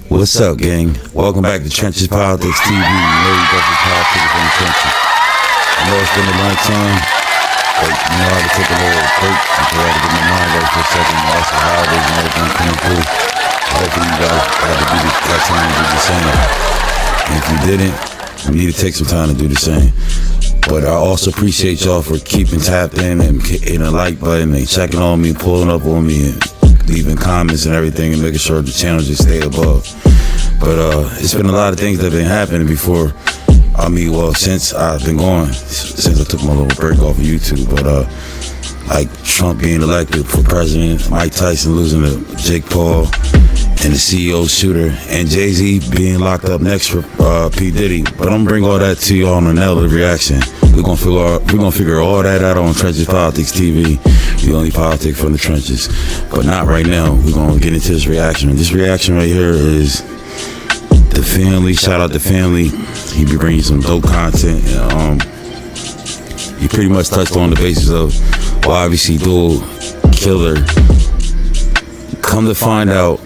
What's up, gang? Welcome back to Trenches Politics TV. You know you got the politics from the trenches. I know it's been a long time, but you know I had to take a little break until I had to get my mind right for a second. Also, holidays and everything coming through. Hopefully you guys had to do that time to do the same. And if you didn't, you need to take some time to do the same. But I also appreciate y'all for keeping tapped in and hitting the like button and checking on me, pulling up on me, and leaving comments and everything and making sure the channel just stay above. But it's been a lot of things that have been happening before. Since I've been gone, since I took my little break off of YouTube. But like Trump being elected for president, Mike Tyson losing to Jake Paul, and the CEO shooter, and Jay-Z being locked up next for P. Diddy. But I'm gonna bring all that to you on another reaction. We're gonna figure all that out on Trenches Politics TV. The only politics from the trenches. But not right now. We're gonna get into this reaction. This reaction right here is the family. Shout out to family. He be bringing some dope content. He pretty much touched on the basis of YBC dual killer. Come to find out,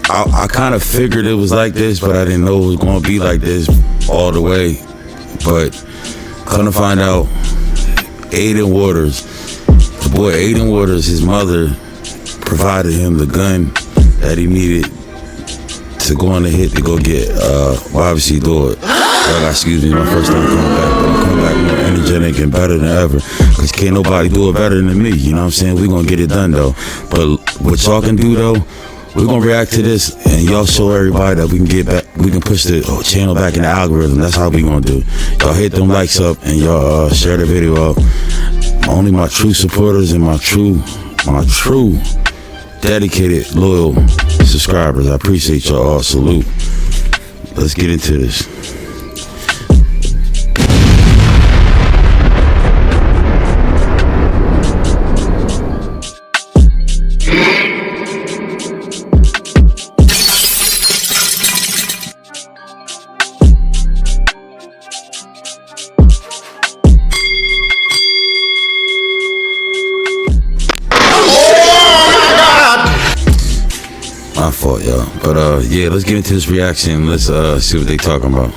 I kind of figured it was like this, but I didn't know it was going to be like this all the way. But come to find out, Aiden Waters, the boy Aiden Waters, his mother provided him the gun that he needed to go on the hit to go get YBC Dog. Excuse me, my first time coming back, but I'm coming back more energetic and better than ever. Cause can't nobody do it better than me, you know what I'm saying? We're gonna get it done though. But what y'all can do though, we're gonna react to this and y'all show everybody that we can get back, we can push the channel back in the algorithm. That's how we gonna do. Y'all hit them likes up and y'all share the video up. Only my true supporters and my true dedicated, loyal subscribers. I appreciate y'all all. Salute. Let's get into this. My fault, y'all. But yeah, let's get into this reaction. Let's see what they talking about.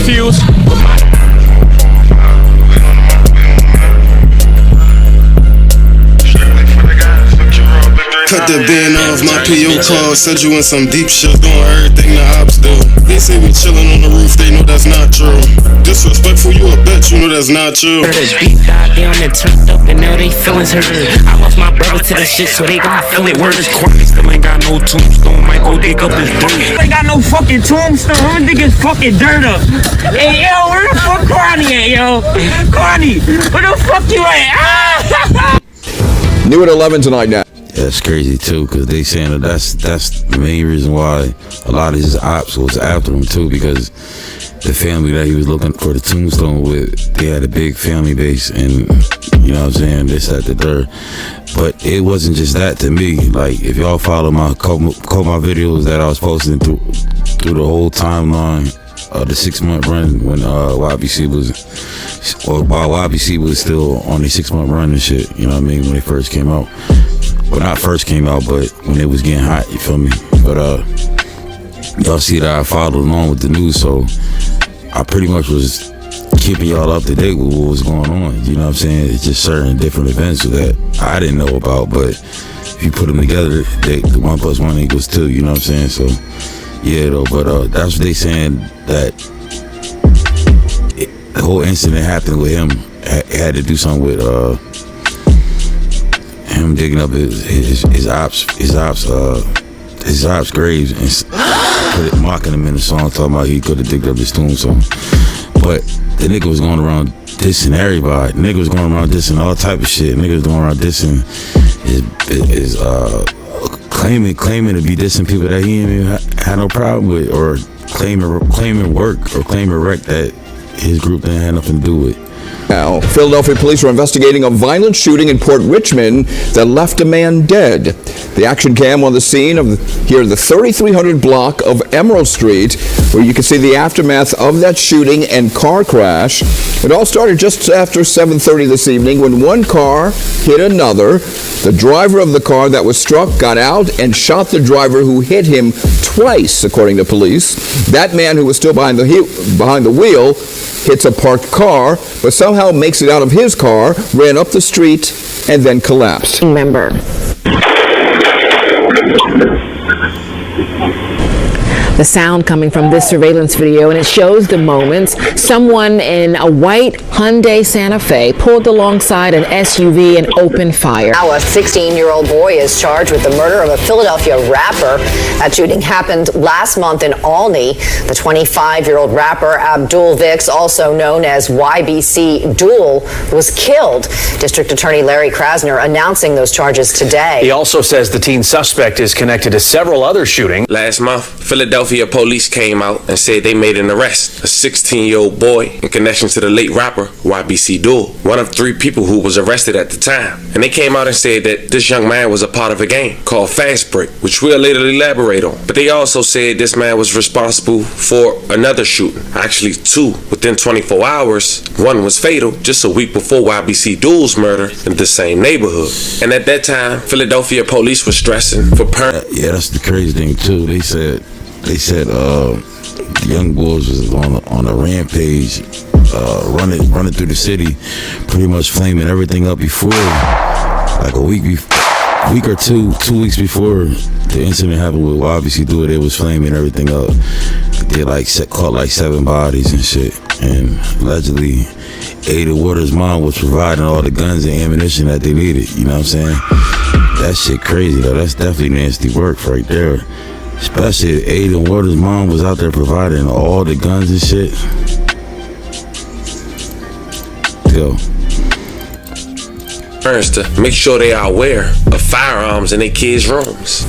Feels. Cut the band off my P.O. call. Said you in some deep shit, doing everything the ops do. They say we chillin' on the roof, they know that's not true. Disrespectful, you a bitch, you know that's not true. Beat died down and turned up and now they feelings hurt. I lost my brother to the shit, so they gon' feel it. Word is quiet, still ain't got no tombstone. Might go dig up his dirt. Ain't got no fucking tombstone. I'm gonna dig his fucking dirt up. Hey yo, where the fuck Carney at, yo? Carney, where the fuck you at? Ah! New at 11 tonight now. That's crazy too, because they saying that that's the main reason why a lot of his ops was after him too, because the family that he was looking for the tombstone with, they had a big family base, and you know what I'm saying, this, that, the third. But it wasn't just that to me. Like, if y'all follow my videos that I was posting through the whole timeline of the 6-month run when YBC was still on a 6-month run and shit, you know what I mean, when they first came out. Well, not first came out, but when it was getting hot, you feel me? But y'all see that I followed along with the news, so I pretty much was keeping y'all up to date with what was going on. You know what I'm saying? It's just certain different events that I didn't know about, but if you put them together, the 1 + 1 = 2. You know what I'm saying? So yeah, though. But that's what they saying, that the whole incident happened with him. It had to do something with him digging up his ops graves and mocking him in the song, talking about he could have digged up his tombstone. But the nigga was going around dissing everybody. The nigga was going around dissing all type of shit. Nigga was going around dissing his claiming to be dissing people that he didn't even had no problem with, or claiming work or claiming wreck that his group didn't have nothing to do with. Now, Philadelphia police are investigating a violent shooting in Port Richmond that left a man dead. The action cam on the scene of the 3300 block of Emerald Street where you can see the aftermath of that shooting and car crash. It all started just after 7:30 this evening when one car hit another. The driver of the car that was struck got out and shot the driver who hit him twice, according to police. That man who was still behind the wheel hits a parked car, but somehow makes it out of his car, ran up the street, and then collapsed. Member. The sound coming from this surveillance video, and it shows the moments someone in a white Hyundai Santa Fe pulled alongside an SUV and opened fire. Now a 16-year-old boy is charged with the murder of a Philadelphia rapper. That shooting happened last month in Olney. The 25-year-old rapper Abdul Vix, also known as YBC Duel, was killed. District Attorney Larry Krasner announcing those charges today. He also says the teen suspect is connected to several other shootings. Last month, Philadelphia police came out and said they made an arrest, a 16-year-old boy in connection to the late rapper YBC Duel, one of 3 people who was arrested at the time. And they came out and said that this young man was a part of a gang called Fast Break, which we'll later elaborate on. But they also said this man was responsible for another shooting, actually 2 within 24 hours. One was fatal just a week before YBC Duel's murder in the same neighborhood. And at that time, Philadelphia police was stressing for yeah, that's the crazy thing too. They said the young boys was on a rampage, running through the city, pretty much flaming everything up before, like a week or 2 weeks before the incident happened with YBC Duel. They was flaming everything up. They caught 7 bodies and shit, and allegedly Ada Waters' mom was providing all the guns and ammunition that they needed. You know what I'm saying? That shit crazy though. That's definitely nasty work right there. Especially if Ada Waters' mom was out there providing all the guns and shit. Yo. parents to make sure they are aware of firearms in their kids' rooms.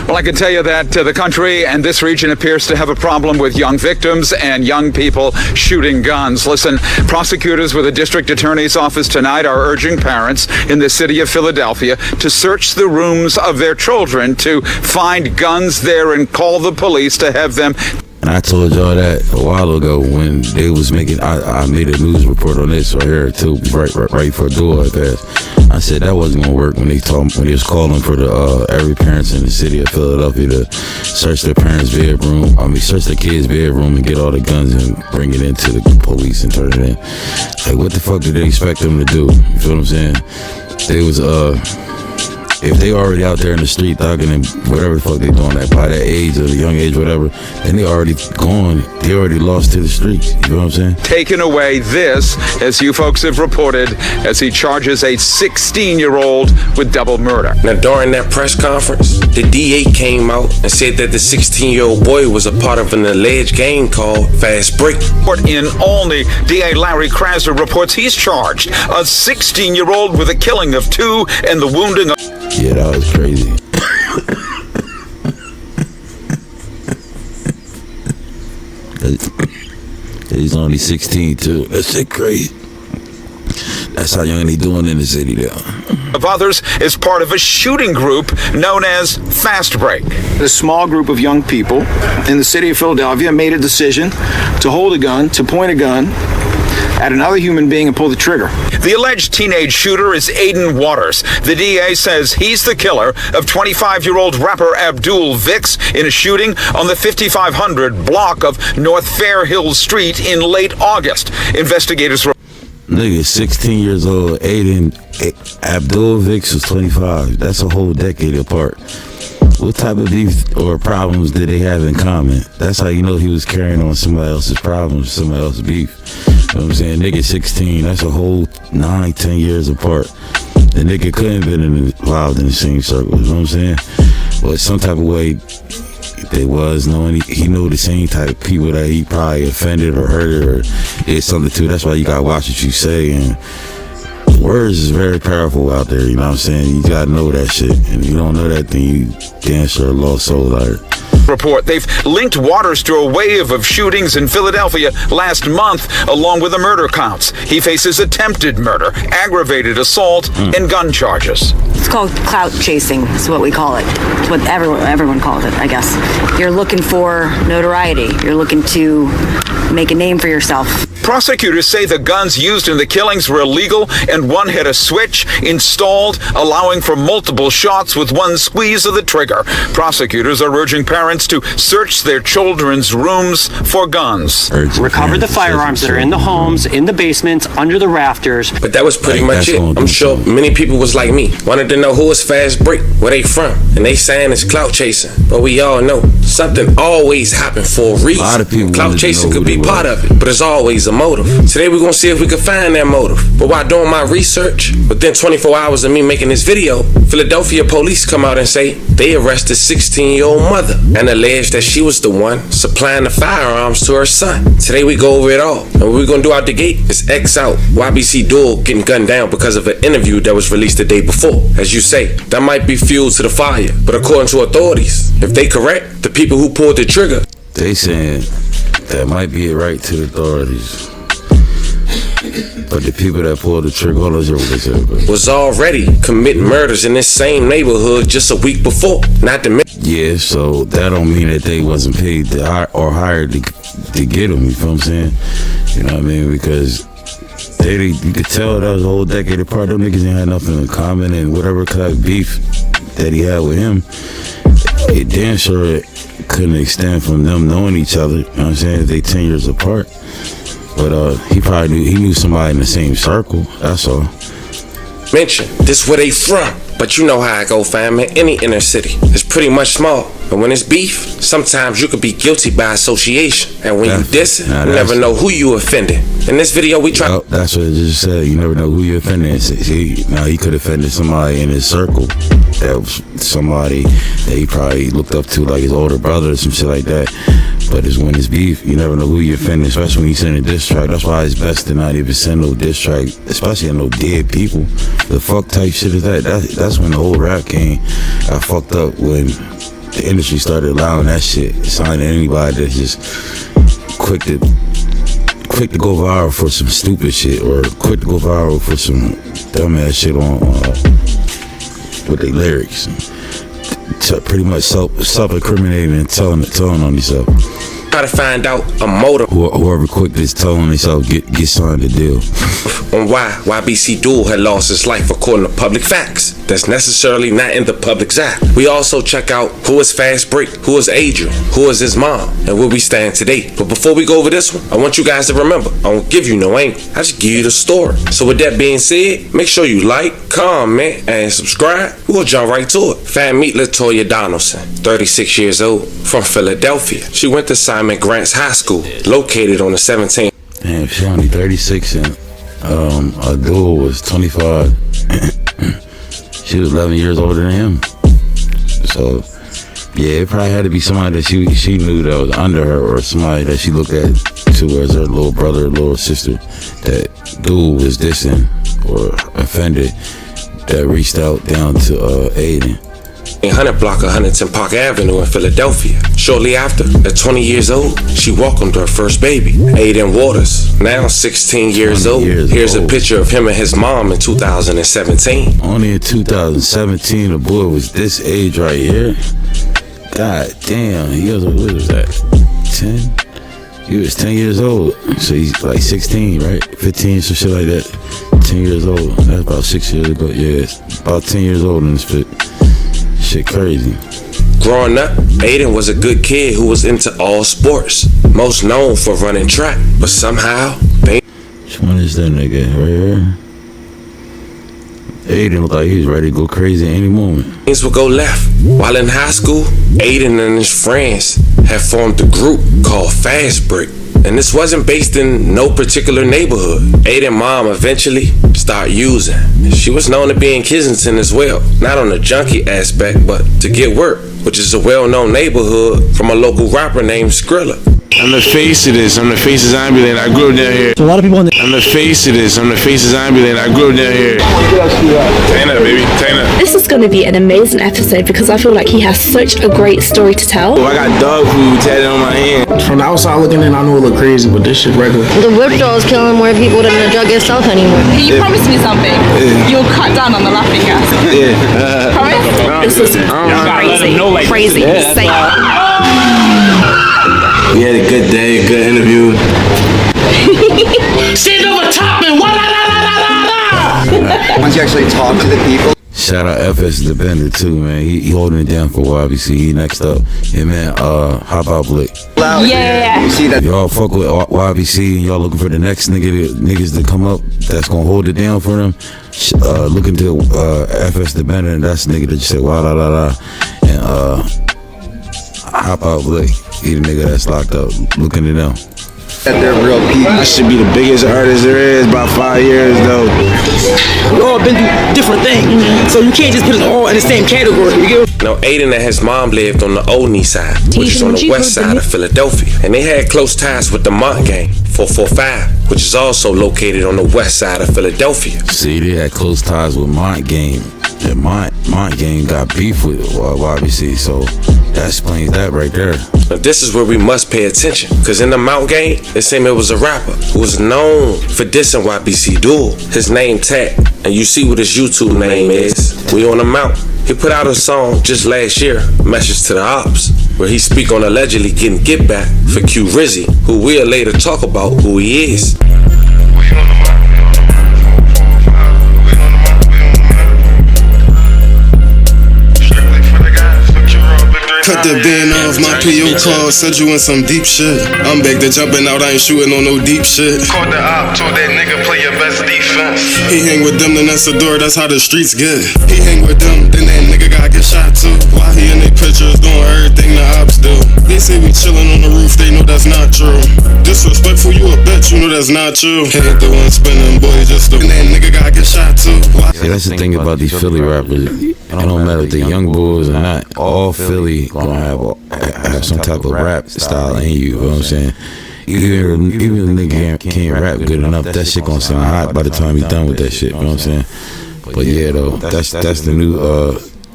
Well, I can tell you that the country and this region appears to have a problem with young victims and young people shooting guns. Listen, prosecutors with the district attorney's office tonight are urging parents in the city of Philadelphia to search the rooms of their children to find guns there and call the police to have them. And I told y'all that a while ago when they was making, I made a news report on this right here too, right for a door like that. I said that wasn't gonna work when they was calling for the every parents in the city of Philadelphia to search their parents' bedroom. Search their kids' bedroom and get all the guns and bring it into the police and turn it in. Like, what the fuck did they expect them to do? You feel what I'm saying? They was if they already out there in the street thugging and whatever the fuck they doing that by that age or the young age, whatever, then they already gone. They already lost to the streets. You know what I'm saying? Taken away this, as you folks have reported, as he charges a 16-year-old with double murder. Now, during that press conference, the DA came out and said that the 16-year-old boy was a part of an alleged gang called Fast Break. In Olney, DA Larry Krasner reports he's charged a 16-year-old with a killing of 2 and the wounding of... Yeah, that was crazy. He's only 16 too. That's shit crazy. That's how young they doing in the city there. Of others is part of a shooting group known as Fast Break. A small group of young people in the city of Philadelphia made a decision to hold a gun, to point a gun at another human being and pull the trigger. The alleged teenage shooter is Aiden Waters. The DA says he's the killer of 25-year-old rapper Abdul Vix in a shooting on the 5500 block of North Fair Hills Street in late August. Investigators were... Nigga, 16 years old, Abdul Vix was 25. That's a whole decade apart. What type of beef or problems did they have in common? That's how you know he was carrying on somebody else's problems, somebody else's beef. You know what I'm saying? Nigga 16, that's a whole 9-10 years apart. The nigga couldn't have been involved in the same circle, you know what I'm saying? But some type of way they was knowing he knew the same type of people that he probably offended or hurted or did something to. That's why you gotta watch what you say, and words is very powerful out there, you know what I'm saying? You gotta know that shit, and if you don't know that, then you damn sure lost soul out. report. They've linked Waters to a wave of shootings in Philadelphia last month, along with the murder counts. He faces attempted murder, aggravated assault, and gun charges. It's called clout chasing, is what we call it. It's what everyone calls it, I guess. You're looking for notoriety. You're looking to make a name for yourself. Prosecutors say the guns used in the killings were illegal, and one had a switch installed, allowing for multiple shots with one squeeze of the trigger. Prosecutors are urging parents to search their children's rooms for guns. Recover the firearms that are in the homes, in the basements, under the rafters. But that was pretty much it. I'm sure many people was like me, wanted to know who was Fast Break, where they from, and they saying it's clout chasing. But we all know something always happened for a reason. A lot of people clout chasing could be part of it, but it's always a motive. Today we're gonna see if we can find that motive. But while doing my research, within 24 hours of me making this video, Philadelphia police come out and say they arrested 16-year-old mother and alleged that she was the one supplying the firearms to her son. Today we go over it all, and what we're gonna do out the gate is X out YBC Duel getting gunned down because of an interview that was released the day before. As you say, that might be fuel to the fire, but according to authorities, if they correct, the people who pulled the trigger, they saying that might be a right to the authorities. But the people that pulled the trigger, all those was already committing murders in this same neighborhood just a week before. Not to mention. Yeah, so that don't mean that they wasn't paid to or hired to get them. You feel what I'm saying? You know what I mean? Because you could tell that was a whole decade apart. Them niggas ain't had nothing in common, and whatever kind of beef that he had with him, it damn sure couldn't extend from them knowing each other. You know what I'm saying? They 10 years apart. But he probably knew somebody in the same circle, that's all. Mention, this where they from. But you know how I go, fam, in any inner city. It's pretty much small. But when it's beef, sometimes you could be guilty by association. And when you diss it, you never know who you offended. In this video, we try. That's what I just said. You never know who you offended. See, now he could have offended somebody in his circle. That was somebody that he probably looked up to, like his older brother or some shit like that. But it's when it's beef, you never know who you offended, especially when you send a diss track. That's why it's best to not even send no diss track, especially on no dead people. The fuck type shit is that? That's when the whole rap game got fucked up, when the industry started allowing that shit, signing anybody that's just quick to go viral for some stupid shit, or quick to go viral for some dumbass shit on with their lyrics. Pretty much self-incriminating and telling on yourself. Try to find out a motive. Whoever quick is telling themselves get signed the deal. On why YBC Duel had lost his life according to public facts that's necessarily not in the public's eye. We also check out who is Fast Break, who is Adrian, who is his mom, and where we stand today. But before we go over this one, I want you guys to remember, I won't give you no angle. I just give you the story. So with that being said, make sure you like, comment, and subscribe. We'll jump right to it. Fat Meat LaToya Donaldson, 36 years old, from Philadelphia. She went to Simon Grants High School, located on the 17th. Damn, she only 36 and Abdul was 25. She was 11 years older than him. So, yeah, it probably had to be somebody that she knew that was under her, or somebody that she looked at to as her little brother or little sister that dude was dissing or offended, that reached out down to Aiden. 100 block of Huntington Park Avenue in Philadelphia. Shortly after, at 20 years old, she welcomed her first baby, Aiden Waters, now 16 years old. Here's a picture of him and his mom in 2017. Only in 2017, the boy was this age right here. God damn, he was, what was that, 10? He was 10 years old, so he's like 16, right? 15, some shit like that. 10 years old, that's about 6 years ago. Yeah, it's about 10 years old in this fit. Shit crazy. Growing up, Aiden was a good kid who was into all sports, most known for running track, but somehow Which one is that nigga right here? Aiden looked like he was ready to go crazy any moment. Things would go left. While in high school, Aiden and his friends had formed a group called Fast Break. And this wasn't based in no particular neighborhood. Aiden's mom eventually started using. She was known to be in Kensington as well. Not on the junkie aspect, but to get work, which is a well-known neighborhood from a local rapper named Skrilla. I'm the face of this. I'm the Faces Ambulance. I grew up down here. So a lot of people I'm the face of this. I'm the Faces Ambulance. I grew up down here. Tana, baby. Tana. This is going to be an amazing episode because I feel like he has such a great story to tell. I got dog food tatted on my hand. From the outside looking in, I know it look crazy, but this shit regular. The withdrawal is killing more people than the drug itself anymore. You promised me something. You'll cut down on the laughing gas. Yeah. Promise? This is crazy, insane. We had a good day, a good interview. Stand over top and Once you actually talk to the people. Shout out FS the Bender too, man. He holding it down for YBC. He next up. Yeah, man. Hop out Blick. Yeah. You see that? Y'all fuck with YBC and y'all looking for the next niggas to come up that's gonna hold it down for them. Looking to FS the Bender, and that's the nigga that just said wah la la la. And Hop out Blick. He the nigga that's locked up. Looking to them. That they're real people. I should be the biggest artist there is, about 5 years though. We all been through different things, so you can't just put us all in the same category. You get? Now, Aiden and his mom lived on the Olney side, which is on the west side of Philadelphia. And they had close ties with the Mont Gang, 445, which is also located on the west side of Philadelphia. See, they had close ties with Mont Gang. The Mont Gang got beef with YBC, so that explains that right there. Now, this is where we must pay attention, because in the Mount Gang, it seemed it was a rapper who was known for dissing YBC Duel. His name Tat, and you see what his YouTube name is. We on the Mount. He put out a song just last year, Message to the Ops, where he speak on allegedly getting get back for Q Rizzy, who we'll later talk about who he is. Cut the band off my PO call, said you in some deep shit. I'm back to jumping out, I ain't shooting on no deep shit. Caught the op, told that nigga play your best defense. He hang with them, then that's the door, that's how the streets get. He hang with them, then that nigga gotta get shot too. Why he in they pictures doing everything the ops do? They say we chillin' on the roof, they know that's not true. Disrespectful, you a bitch, you know that's not true. Ain't the one spinning, boy, just the that nigga gotta get shot too. See, that's the thing about these Philly rappers. It don't matter if they're young boys or not. All Philly gonna have some type of rap style in you. You know what I'm saying? Even a nigga can't rap good enough, that shit gonna sound hot by the time he's done with that shit. You know what I'm saying? But yeah, though, that's the new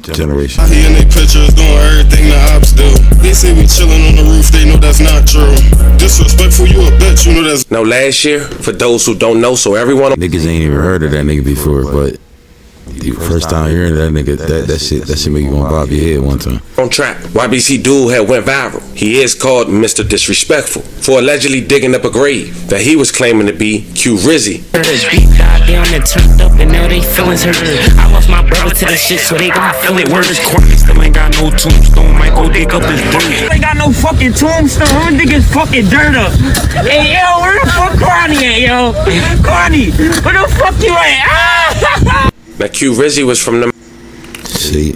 generation. He in they pictures doing everything the ops do. They say we chillin' on the roof, they know that's not true. Disrespectful, you a bitch, you know that's. Now, last year, for those who don't know, so everyone niggas ain't even heard of that nigga before, but the first time hearing that nigga, that shit make you wanna bob your head one time. On track, YBC Duel had went viral. He is called Mr. Disrespectful for allegedly digging up a grave that he was claiming to be Q Rizzy. Down and turned up and now they feelings hurt. I lost my brother to the shit, so they gon' feel it. Word is quiet, still ain't got no tombstone. Might go dig up his dirt. Ain't got no fucking tombstone. I'm gonna dig his fucking dirt up. Hey, yo, where the fuck Carney at, yo? Carney, where the fuck you at? Ah! Now, Q Rizzy was from the. See,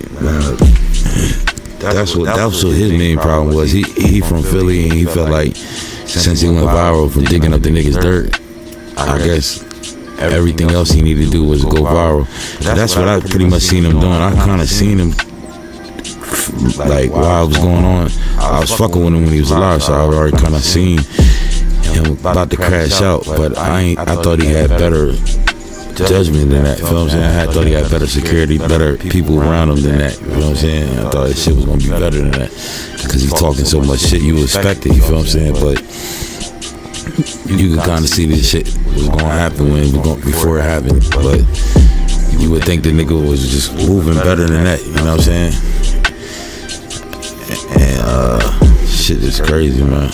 that's what his main problem was. He from Philly, and he felt like since he went viral from digging up the niggas' dirt, I guess everything else he needed to do was go viral. That's what I pretty much seen him doing. I kind of seen him like while it was going on. I was fucking with him when he was alive, so I already kind of seen him about to crash out. But I thought he had better judgment than that. You know what I'm saying? I thought he had better security, better people around him than that. You know what I'm saying? I thought his shit was gonna be better than that because he's talking so much shit. You would expect it. You feel what I'm saying? But you could kind of see this shit was gonna happen before it happened. But you would think the nigga was just moving better than that. You know what I'm saying? And shit is crazy, man.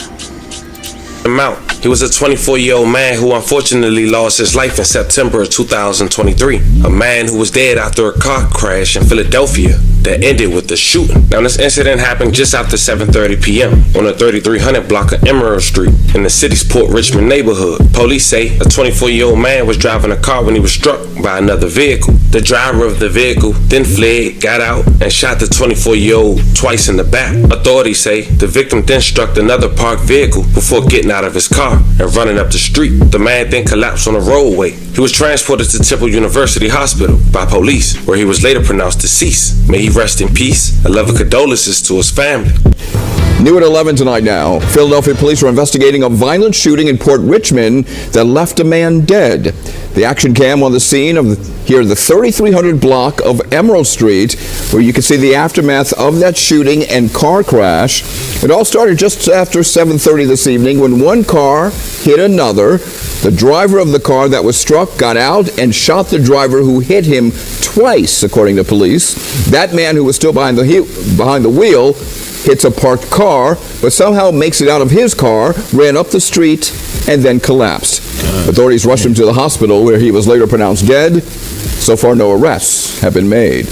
Out. He was a 24-year-old man who unfortunately lost his life in September of 2023. A man who was dead after a car crash in Philadelphia that ended with a shooting. Now, this incident happened just after 7:30 p.m. on the 3300 block of Emerald Street in the city's Port Richmond neighborhood. Police say a 24-year-old man was driving a car when he was struck by another vehicle. The driver of the vehicle then fled, got out, and shot the 24-year-old twice in the back. Authorities say the victim then struck another parked vehicle before getting out of his car and running up the street. The man then collapsed on the roadway. He was transported to Temple University Hospital by police, where he was later pronounced deceased. May he rest in peace. A love of condolences to his family. New at 11 tonight now. Philadelphia police are investigating a violent shooting in Port Richmond that left a man dead. The action cam on the scene of the 3300 block of Emerald Street, where you can see the aftermath of that shooting and car crash. It all started just after 7:30 this evening when one car hit another. The driver of the car that was struck got out and shot the driver who hit him twice, according to police. That man who was still behind the wheel hits a parked car, but somehow makes it out of his car, ran up the street, and then collapsed. Authorities rushed him to the hospital, where he was later pronounced dead. So far, no arrests have been made.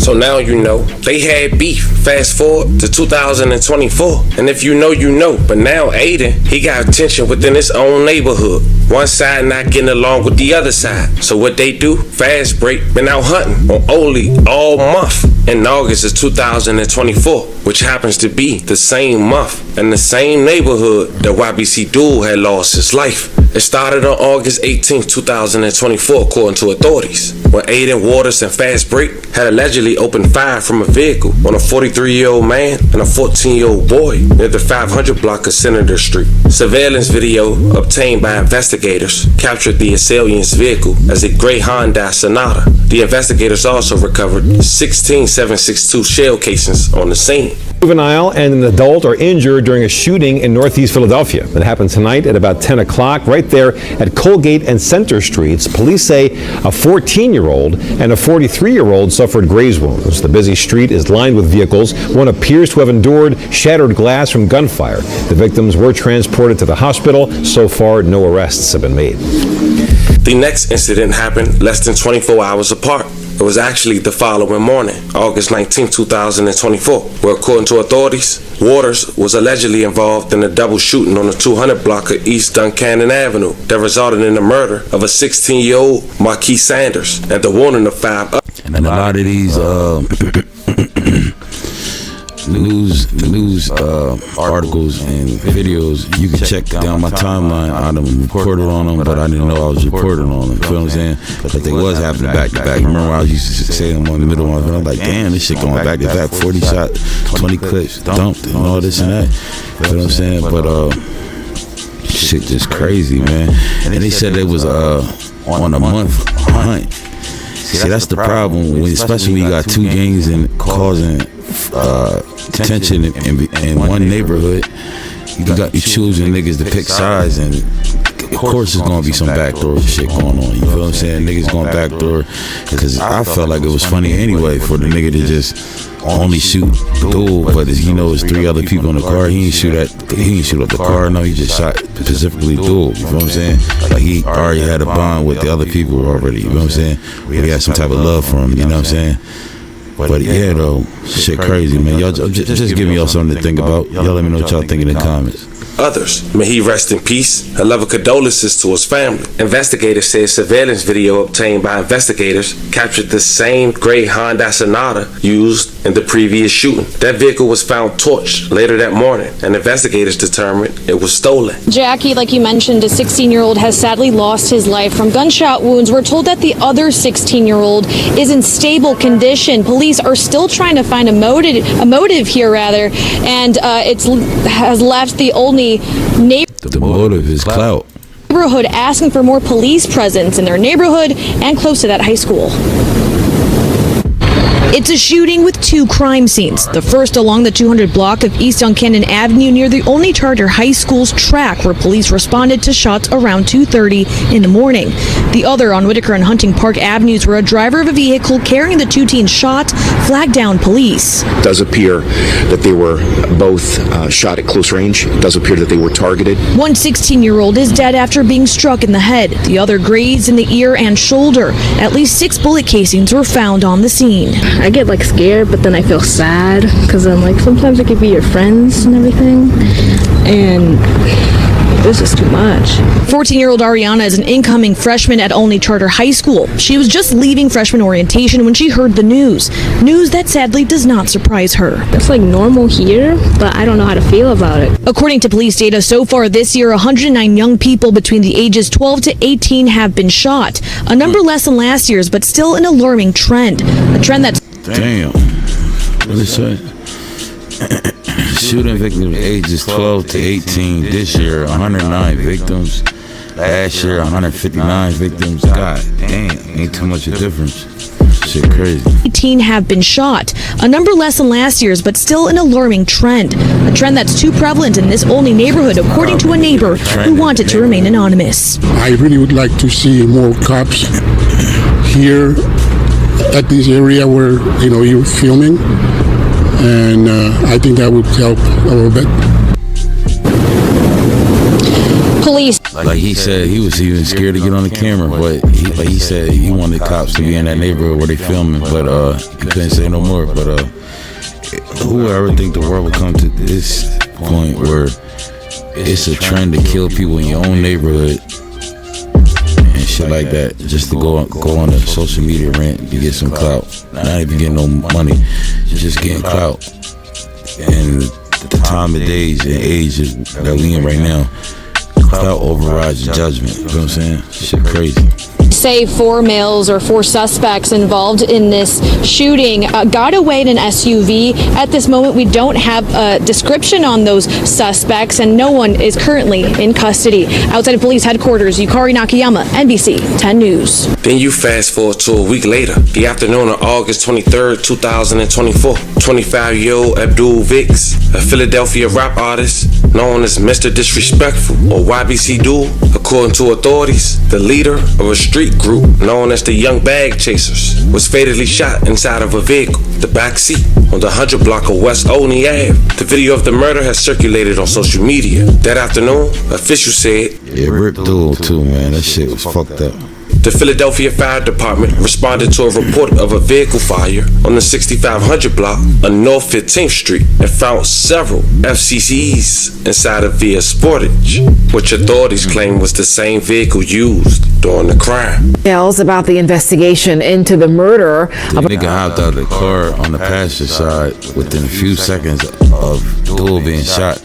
So now you know. They had beef. Fast forward to 2024. And if you know, you know. But now Aiden, he got attention within his own neighborhood. One side not getting along with the other side. So what they do? Fast break, been out hunting on Oli all month in August of 2024, which happens to be the same month and the same neighborhood that YBC Duel had lost his life. It started on August 18, 2024, according to authorities, when Aiden Waters and Fast Break had allegedly opened fire from a vehicle on a 43-year-old man and a 14-year-old boy near the 500 block of Senator Street. Surveillance video obtained by investigators captured the assailant's vehicle as a gray Honda Sonata. The investigators also recovered 16 .762 shell casings on the scene. A juvenile and an adult are injured during a shooting in Northeast Philadelphia. It happened tonight at about 10 o'clock right there at Colgate and Center Streets. Police say a 14-year-old and a 43-year-old suffered graze wounds. The busy street is lined with vehicles. One appears to have endured shattered glass from gunfire. The victims were transported to the hospital. So far, no arrests have been made. The next incident happened less than 24 hours apart. It was actually the following morning, August 19, 2024, where according to authorities, Waters was allegedly involved in a double shooting on the 200 block of East Duncannon Avenue that resulted in the murder of a 16-year-old Marquis Sanders and the wounding of 5 others. And a lot of these news articles and videos, you can check down my timeline. I done reported on them, but I didn't know I was reporting on them. You feel what I'm saying? But they was happening back to back. Remember I used to say them in the middle of my video? I was like, damn, this shit going back to back. 40 shots, 20 clips, dumped, and all this and that. You feel what I'm saying? But shit just crazy, man. And they said they was on a month hunt. See, that's the problem, especially when you got two gangs and causing tension in one neighborhood. You choosing niggas to pick sides, and of course there's gonna be some backdoor shit going on. You feel what I'm saying? Niggas going backdoor, because I felt like it was funny anyway for the nigga to just only shoot Duel, but as you know, it's 3 other people in the car. He didn't shoot up the car. No, he just shot specifically Duel. You feel what I'm saying? Like he already had a bond with the other people already. You know what I'm saying? We had some type of love for him. You know what I'm saying? But yeah, though, shit crazy, man. Y'all just give me y'all something to think about. Y'all let me know what y'all think in the comments. Others. May he rest in peace. A level of condolences to his family. Investigators said surveillance video obtained by investigators captured the same gray Honda Sonata used in the previous shooting. That vehicle was found torched later that morning, and investigators determined it was stolen. Jackie, like you mentioned, a 16-year-old has sadly lost his life from gunshot wounds. We're told that the other 16-year-old is in stable condition. Police are still trying to find a motive here, and has left the Olney The motive is clout. Neighborhood asking for more police presence in their neighborhood and close to that high school. It's a shooting with 2 crime scenes. The first along the 200 block of East Duncannon Avenue near the Olney Charter High School's track, where police responded to shots around 2:30 in the morning. The other on Whitaker and Hunting Park Avenues, where a driver of a vehicle carrying the 2 teens shot flagged down police. It does appear that they were both shot at close range. It does appear that they were targeted. One 16-year-old is dead after being struck in the head. The other grazed in the ear and shoulder. At least 6 bullet casings were found on the scene. I get scared, but then I feel sad because then sometimes it could be your friends and everything, and this is too much. 14-year-old Ariana is an incoming freshman at Olney Charter High School. She was just leaving freshman orientation when she heard the news that sadly does not surprise her. It's normal here, but I don't know how to feel about it. According to police data, so far this year, 109 young people between the ages 12 to 18 have been shot. A number less than last year's, but still an alarming trend. A trend that's... Damn. What is that? shooting victims ages 12 to 18. This year, 109 victims. Last year, 159 victims. God damn, ain't too much of a difference. Shit crazy. 18 have been shot, a number less than last year's, but still an alarming trend. A trend that's too prevalent in this only neighborhood, according to a neighbor who wanted to remain anonymous. I really would like to see more cops here at this area where, you know, you're filming, and I think that would help a little bit. Police. Like he said, he was even scared to get on the camera, but he said he wanted cops to be in that neighborhood where they filming, but he couldn't say no more. But who would ever think the world would come to this point where it's a trend to kill people in your own neighborhood and shit like that, just to go on a social media rant to get some clout, not even getting no money, just getting clout. And the time of days and age that we in right now, clout overrides judgment. You know what I'm saying? Shit crazy. Say 4 males or 4 suspects involved in this shooting got away in an SUV. At this moment, we don't have a description on those suspects, and no one is currently in custody. Outside of police headquarters, Yukari Nakayama, NBC 10 News. Then you fast forward to a week later, the afternoon of August 23rd, 2024. 25-year-old Abdul Vicks, a Philadelphia rap artist known as Mr. Disrespectful or YBC Duel, according to authorities, the leader of a street group known as the Young Bag Chasers, was fatally shot inside of a vehicle, the back seat, on the 100 block of West Olney Ave. The video of the murder has circulated on social media. That afternoon, officials said, yeah, Rip Duel too, man. That shit was fucked up. The Philadelphia Fire Department responded to a report of a vehicle fire on the 6500 block on North 15th Street and found several FCCs inside of via Sportage, which authorities claim was the same vehicle used during the crime. Details about the investigation into the murder The nigga hopped out of the car on the passenger side within a few seconds of Duel being shot,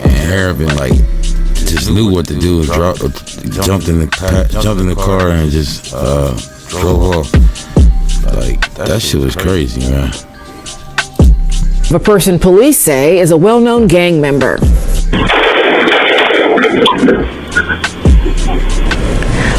and Harrison just knew what to do, jumped in the car and just drove off. Like, that shit was crazy, man. a person police say is a well-known gang member.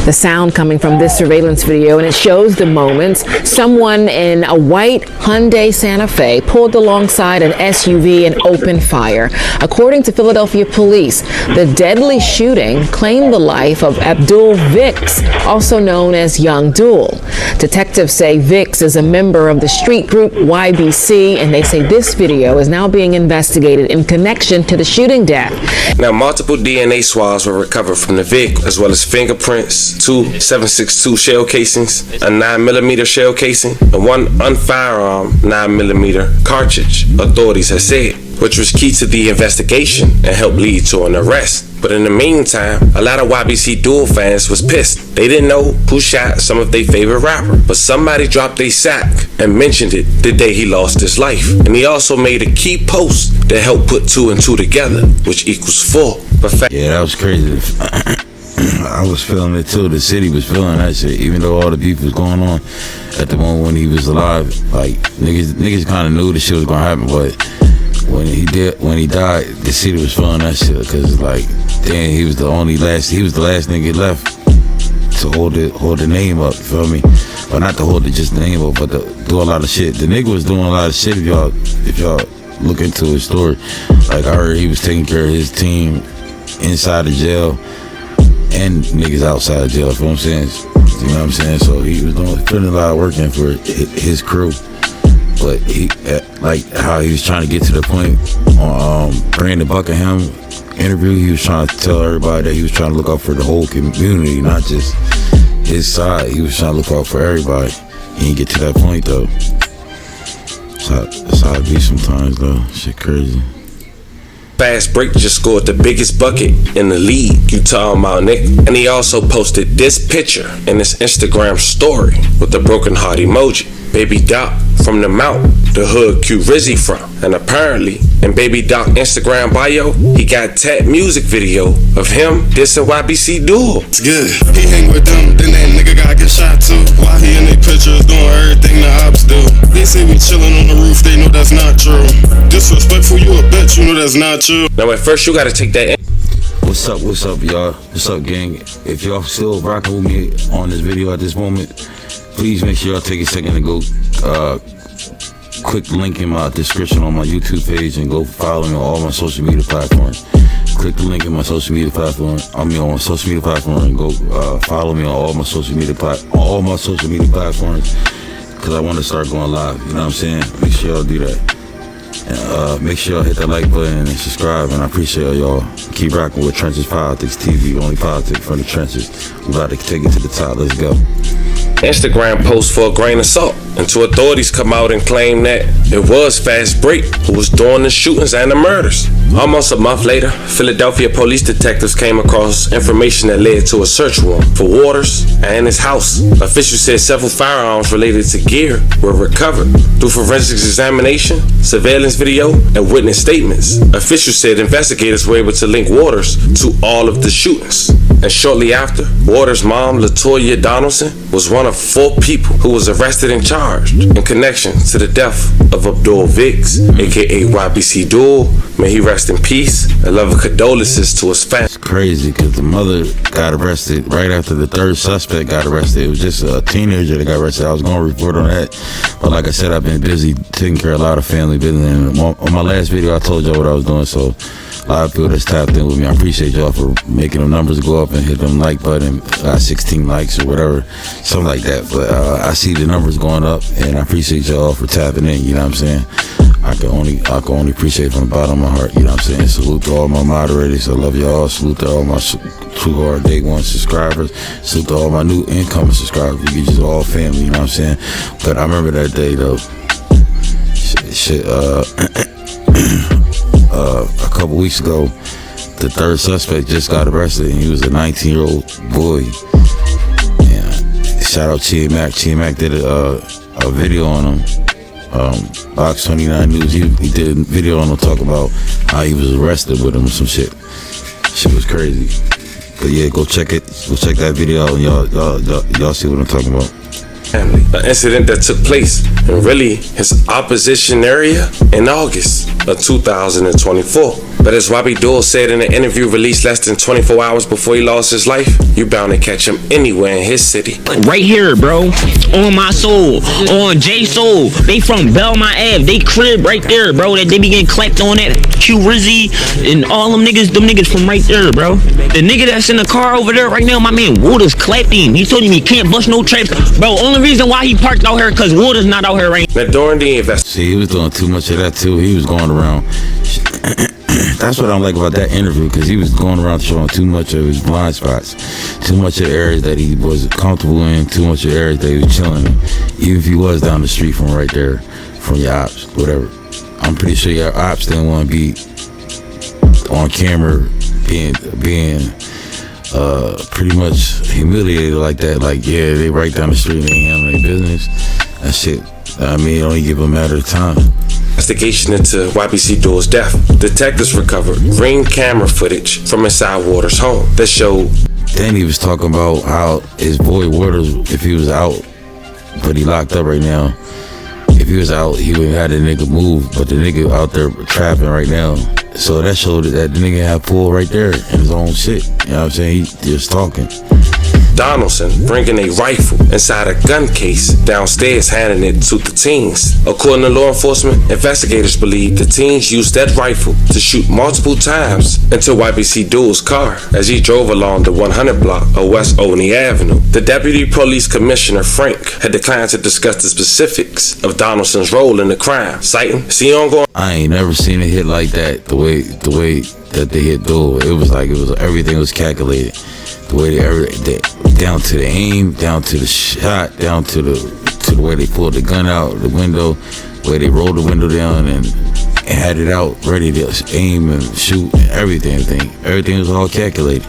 The sound coming from this surveillance video, and it shows the moments someone in a white Hyundai Santa Fe pulled alongside an SUV and opened fire. According to Philadelphia police, the deadly shooting claimed the life of Abdul Vicks, also known as Young Duel. Detectives say Vicks is a member of the street group YBC, and they say this video is now being investigated in connection to the shooting death. Now, multiple DNA swabs were recovered from the vehicle, as well as fingerprints, 2 7.62 shell casings, a 9mm shell casing, and one unfirearmed 9mm cartridge, authorities have said, which was key to the investigation and helped lead to an arrest. But in the meantime, a lot of YBC Duel fans was pissed. They didn't know who shot some of their favorite rapper, but somebody dropped their sack and mentioned it the day he lost his life. And he also made a key post that helped put 2 and 2 together, which equals 4. But yeah, that was crazy. I was feeling it too. The city was feeling that shit, even though all the beef was going on at the moment when he was alive. Like, niggas kind of knew the shit was gonna happen, but when he died, the city was feeling that shit, because like, damn, he was the last nigga left to hold the name up. You feel me? Or not to hold just the name up, but to do a lot of shit. The nigga was doing a lot of shit. If y'all look into his story, like, I heard he was taking care of his team inside the jail and niggas outside of jail. You know what I'm saying? You know what I'm saying? So he was putting a lot of work in for his crew. But he, like how he was trying to get to the point on Brandon Buckingham interview, he was trying to tell everybody that he was trying to look out for the whole community, not just his side. He was trying to look out for everybody. He didn't get to that point though. That's how it be sometimes though. Shit crazy. Fast Break just scored the biggest bucket in the league. You talking about, Nick? And he also posted this picture in his Instagram story with the broken heart emoji. Baby Doc from the Mount, the hood Q Rizzy from. And apparently, in Baby Doc Instagram bio, he got tag music video of him dissing YBC Duel. It's good. He hang with them, then that nigga gotta get shot too. While he in they pictures doing everything the ops do. They say we chillin' on the roof, they know that's not true. Disrespectful, you a bitch. you know that's not true. Now at first you gotta take that in. What's up, y'all? What's up, gang? If y'all still rocking with me on this video at this moment, please make sure y'all take a second to go click the link in my description on my YouTube page and go follow me on all my social media platforms. Click the link in my social media platform. On social media platform and go follow me on all my social media platforms because I want to start going live. You know what I'm saying? Make sure y'all do that. And make sure y'all hit that like button and subscribe. And I appreciate y'all. Keep rocking with Trenches Politics TV, only politics from the trenches. We about to take it to the top. Let's go. Instagram post for a grain of salt until authorities come out and claim that it was Fast Break who was doing the shootings and the murders. Almost a month later, Philadelphia police detectives came across information that led to a search warrant for Waters and his house. Officials said several firearms related to gear were recovered through forensics examination, surveillance video, and witness statements. Officials said investigators were able to link Waters to all of the shootings. And shortly after, Waters' mom, Latoya Donaldson, was one of 4 people who was arrested and charged in connection to the death of Abdul Viggs, aka YBC Duel. May he rest in peace. I love condolences to his family. It's crazy because the mother got arrested right after the third suspect got arrested. It was just a teenager that got arrested. I was going to report on that, but like I said, I've been busy taking care of a lot of family business. And on my last video, I told y'all what I was doing, so a lot of people that's tapped in with me. I appreciate y'all for making them numbers go up and hit them like button. 16 likes or whatever, something like that. But I see the numbers going up, and I appreciate y'all for tapping in. You know what I'm saying? I can only appreciate from the bottom of my heart. You know what I'm saying? Salute to all my moderators. I love y'all. Salute to all my True Hard Day One subscribers. Salute to all my new incoming subscribers. You just all family. You know what I'm saying? But I remember that day though. A couple weeks ago, the third suspect just got arrested, and he was a 19-year-old boy. And shout out Chi Mac. Chi Mac did a video on him. Box 29 News. He did a video on him talk about how he was arrested with him or some shit. Shit was crazy. But yeah, go check it. Go check that video out, and y'all see what I'm talking about. An incident that took place in really his opposition area in August of 2024. But as Robbie Dole said in an interview released less than 24 hours before he lost his life, you bound to catch him anywhere in his city. Right here, bro. On my soul. On J Soul. They from Belmont Ave. They crib right there, bro. That they be getting clapped on at Q Rizzy and all them niggas from right there, bro. The nigga that's in the car over there right now, my man Waters clapped him. He told him he can't bust no traps. Bro, only reason why he parked out here because Waters not out here right now. During the investigation. See, he was doing too much of that too. He was going around. That's what I like about that interview, because he was going around showing too much of his blind spots, too much of areas that he was comfortable in, too much of areas that he was chilling in. Even if he was down the street from right there, from your ops, whatever. I'm pretty sure your ops didn't want to be on camera being pretty much humiliated like that. Like, yeah, they right down the street and they ain't handling their business. That shit, I mean, it only give a matter of time. Investigation into YBC Duel's death. Detectives recovered ring camera footage from inside Waters' home that showed. Then he was talking about how his boy Waters, if he was out, but he locked up right now, if he was out, he would have had the nigga move, but the nigga out there trapping right now. So that showed that the nigga had pull right there in his own shit. You know what I'm saying? He just talking. Donaldson bringing a rifle inside a gun case downstairs, handing it to the teens. According to law enforcement, investigators believe the teens used that rifle to shoot multiple times into YBC Duel's car as he drove along the 100 block of West Olney Avenue. The Deputy Police Commissioner Frank had declined to discuss the specifics of Donaldson's role in the crime, citing, "See ongoing." I ain't never seen a hit like that. The way that they hit Duel, it was everything was calculated. The way they down to the aim, down to the shot, down to the way they pulled the gun out the window, where they rolled the window down and had it out ready to aim and shoot. Everything was all calculated.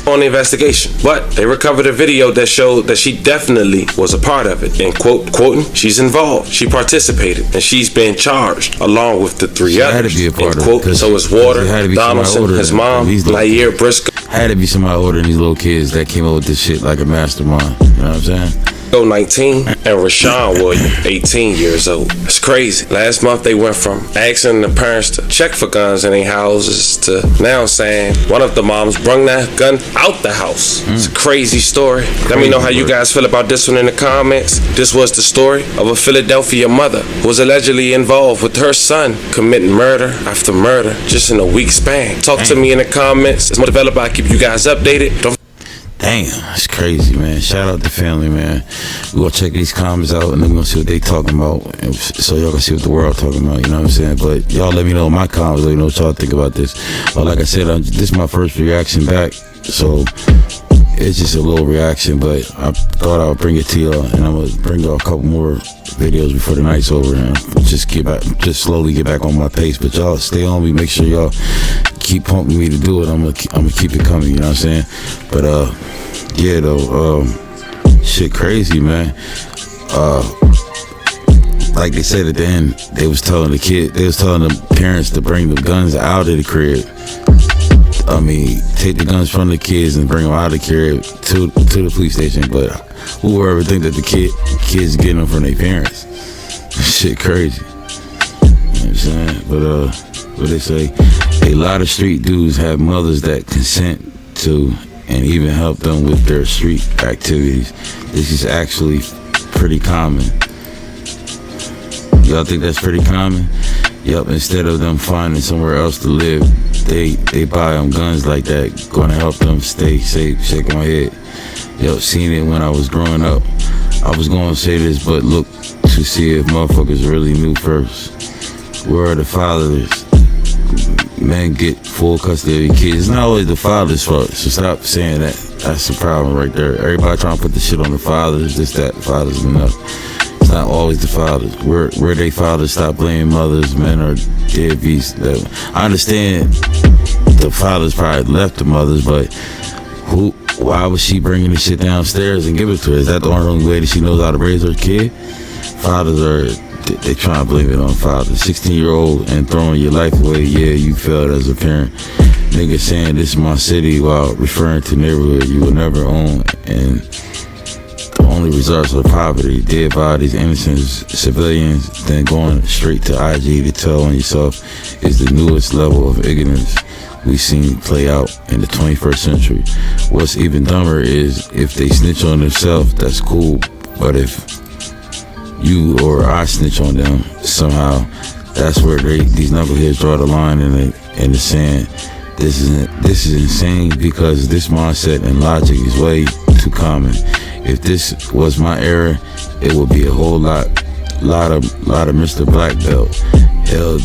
On the investigation, but they recovered a video that showed that she definitely was a part of it. And quoting, "She's involved, she participated, and she's been charged along with the 3 others." Had to be a part of it. So is Water, Donaldson, his mom, Nair Briscoe. Had to be somebody older than these little kids that came up with this shit like a mastermind. You know what I'm saying? 19 and Rashawn Williams, 18 years old. It's crazy. Last month they went from asking the parents to check for guns in their houses to now saying one of the moms brung that gun out the house. It's a crazy story. Let me know how you guys feel about this one in the comments. This was the story of a Philadelphia mother who was allegedly involved with her son committing murder after murder just in a week span. Talk to me in the comments. It's more developed. I'll keep you guys updated. Don't Damn, it's crazy, man. Shout out to family, man. We're gonna check these comments out and then we're gonna see what they talking about. And so y'all can see what the world talking about, you know what I'm saying? But y'all let me know in my comments, let me know what y'all think about this. But like I said, this is my first reaction back, so it's just a little reaction, but I thought I would bring it to y'all, and I'm gonna bring y'all a couple more videos before the night's over and just slowly get back on my pace. But y'all stay on me, make sure y'all keep pumping me to do it. I'm gonna keep it coming, you know what I'm saying? But yeah though, shit crazy, man. Like they said at the end, they was telling the parents to bring the guns out of the crib. I mean, take the guns from the kids and bring them out of the crib to the police station. But who would ever think that the kids getting them from their parents? Shit crazy. You know what I'm saying? But what they say, a lot of street dudes have mothers that consent to and even help them with their street activities. This is actually pretty common. Y'all think that's pretty common? Yep, instead of them finding somewhere else to live, they buy them guns like that, gonna help them stay safe. Shake my head. Yep, seen it when I was growing up. I was gonna say this, but look to see if motherfuckers really knew first. Where are the fathers? Men get full custody of your kids. It's not always the father's fault, so stop saying that. That's the problem right there. Everybody trying to put the shit on the fathers, this, that, fathers enough. It's not always the fathers. Where they fathers, stop blaming mothers, men are deadbeats. I understand the fathers probably left the mothers, but why was she bringing the shit downstairs and give it to her? Is that the only way that she knows how to raise her kid? Fathers they trying to blame it on fathers. 16-year-old and throwing your life away, yeah, you failed as a parent. Nigga saying this is my city while referring to neighborhood you will never own, and the only results are poverty, dead bodies, innocent civilians, then going straight to IG to tell on yourself is the newest level of ignorance we've seen play out in the 21st century. What's even dumber is if they snitch on themselves, that's cool, but if you or I snitch on them somehow, that's where these knuckleheads draw the line in the sand. This is insane because this mindset and logic is way too common. If this was my era, it would be a whole lot of Mr. Black Belt. Hell,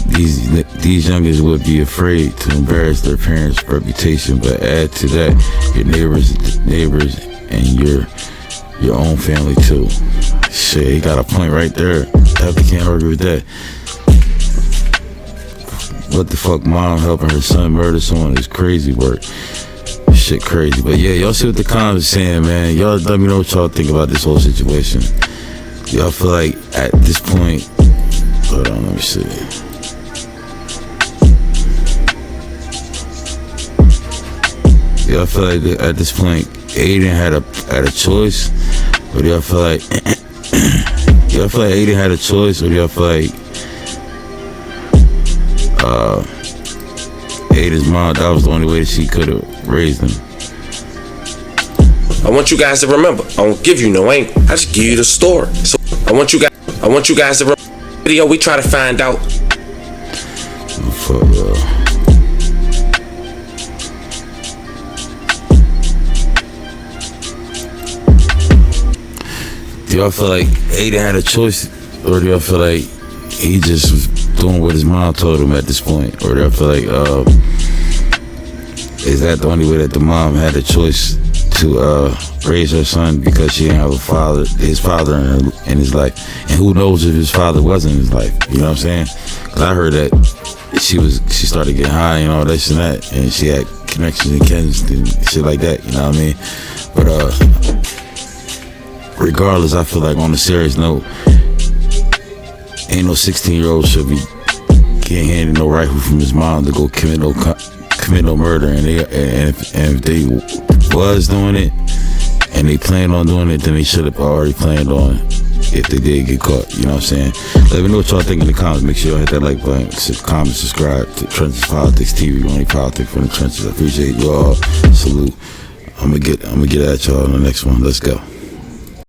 these youngers would be afraid to embarrass their parents' reputation. But add to that your neighbors, and your own family too. Shit, he got a point right there. Definitely can't argue with that. What the fuck, mom helping her son murder someone is crazy work. Shit crazy. But yeah, y'all see what the comments saying, man. Y'all let me know what y'all think about this whole situation. Y'all feel like at this point, hold on, let me see. Y'all feel like at this point, Aiden had a choice, or do y'all feel like Aiden had a choice, or do y'all feel like Aiden's mom, that was the only way that she could have raised him? I want you guys to remember, I don't give you no angle. I just give you the story. So I want you guys to remember the video. We try to find out. Do y'all feel like Aiden had a choice, or do y'all feel like he just was doing what his mom told him at this point? Or do y'all feel like is that the only way that the mom had a choice to raise her son because she didn't have his father in his life? And who knows if his father wasn't in his life? You know what I'm saying? Because I heard that she started getting high and all this and that, and she had connections in Kensington and shit like that. You know what I mean? But regardless, I feel like on a serious note, ain't no 16-year-old should be getting handed no rifle from his mom to go commit no murder. And if they was doing it, and they plan on doing it, then they should have already planned on if they did get caught. You know what I'm saying? Let me know what y'all think in the comments. Make sure y'all hit that like button, comment, subscribe to Trenches Politics TV. Only politics from the trenches. I appreciate you all. Salute. I'm gonna get at y'all on the next one. Let's go.